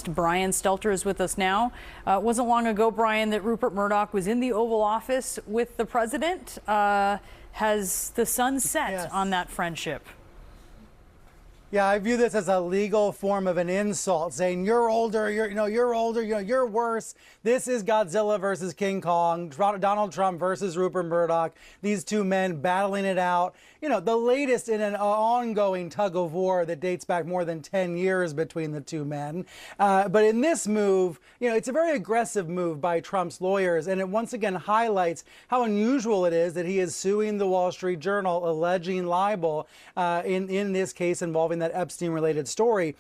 Brian Stelter is with us now. It wasn't long ago, Brian, that Rupert Murdoch was in the Oval Office with the president. Has the sun set on that friendship? Yeah, I view this as a legal form of an insult, saying you're older, you're older, you're worse. This is Godzilla versus King Kong, Donald Trump versus Rupert Murdoch. These two men battling it out. The latest in an ongoing tug of war that dates back more than 10 years between the two men. But in this move, it's a very aggressive move by Trump's lawyers, and it once again highlights how unusual it is that he is suing the Wall Street Journal, alleging libel in this case involving that Epstein-related story.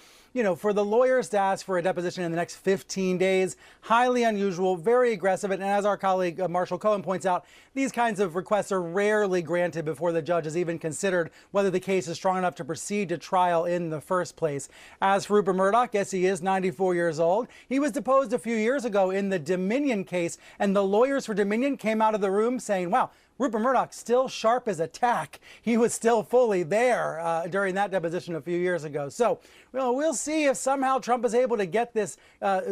For the lawyers to ask for a deposition in the next 15 days, highly unusual, very aggressive. And as our colleague Marshall Cohen points out, these kinds of requests are rarely granted before the judge has even considered whether the case is strong enough to proceed to trial in the first place. As for Rupert Murdoch, yes, he is 94 years old. He was deposed a few years ago in the Dominion case, and the lawyers for Dominion came out of the room saying, wow, Rupert Murdoch still sharp as a tack. He was still fully there during that deposition a few years ago. So we'll see if somehow Trump is able to get this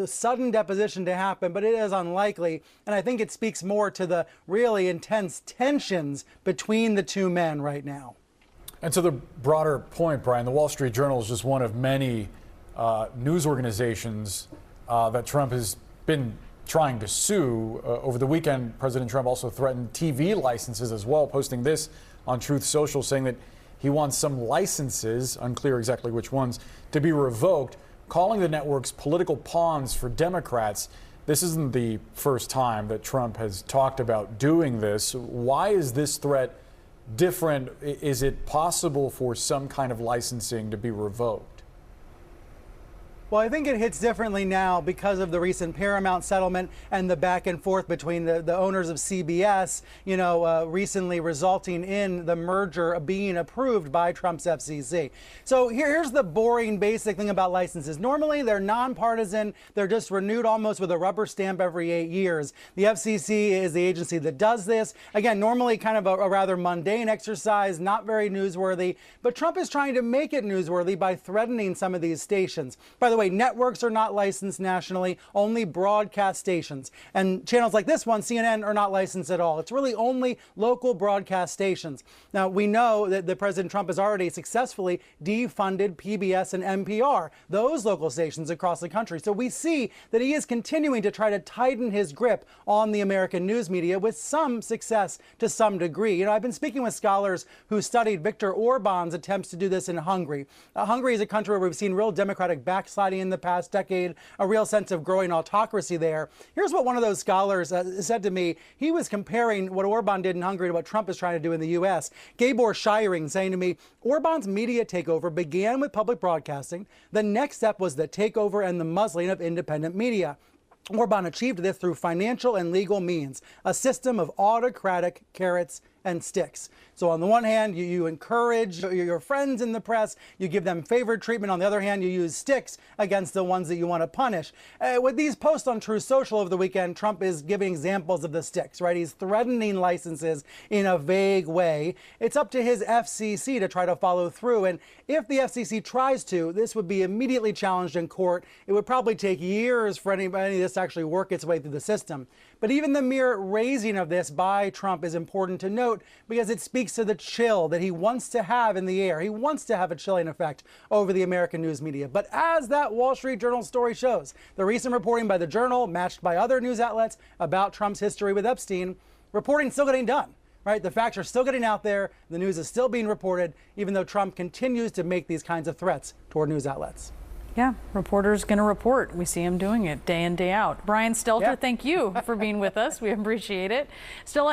sudden deposition to happen, but it is unlikely. And I think it speaks more to the really intense tensions between the two men right now. And to the broader point, Brian, the Wall Street Journal is just one of many news organizations that Trump has been trying to sue. Over the weekend, President Trump also threatened TV licenses as well, posting this on Truth Social, saying that he wants some licenses, unclear exactly which ones, to be revoked, calling the networks political pawns for Democrats. This isn't the first time that Trump has talked about doing this. Why is this threat different? Is it possible for some kind of licensing to be revoked? Well, I think it hits differently now because of the recent Paramount settlement and the back and forth between the owners of CBS, recently resulting in the merger being approved by Trump's FCC. So here's the boring, basic thing about licenses. Normally, they're nonpartisan. They're just renewed almost with a rubber stamp every 8 years. The FCC is the agency that does this. Again, normally kind of a rather mundane exercise, not very newsworthy. But Trump is trying to make it newsworthy by threatening some of these stations. By the way, networks are not licensed nationally, only broadcast stations. And channels like this one, CNN, are not licensed at all. It's really only local broadcast stations. Now, we know that President Trump has already successfully defunded PBS and NPR, those local stations across the country. So we see that he is continuing to try to tighten his grip on the American news media with some success to some degree. I've been speaking with scholars who studied Viktor Orban's attempts to do this in Hungary. Hungary is a country where we've seen real democratic backsliding in the past decade, a real sense of growing autocracy there. Here's what one of those scholars said to me. He was comparing what Orban did in Hungary to what Trump is trying to do in the U.S. Gabor Shiring saying to me, Orban's media takeover began with public broadcasting. The next step was the takeover and the muzzling of independent media. Orban achieved this through financial and legal means, a system of autocratic carrots and sticks. So on the one hand, you encourage your friends in the press, you give them favored treatment. On the other hand, you use sticks against the ones that you want to punish. With these posts on Truth Social over the weekend, Trump is giving examples of the sticks, right? He's threatening licenses in a vague way. It's up to his FCC to try to follow through. And if the FCC tries to, this would be immediately challenged in court. It would probably take years for any of this to actually work its way through the system. But even the mere raising of this by Trump is important to note because it speaks to the chill that he wants to have in the air. He wants to have a chilling effect over the American news media. But as that Wall Street Journal story shows, the recent reporting by the Journal, matched by other news outlets about Trump's history with Epstein, reporting's still getting done. Right? The facts are still getting out there. The news is still being reported, even though Trump continues to make these kinds of threats toward news outlets. Yeah, reporter's going to report. We see him doing it day in, day out. Brian Stelter, thank you for being with us. We appreciate it. Still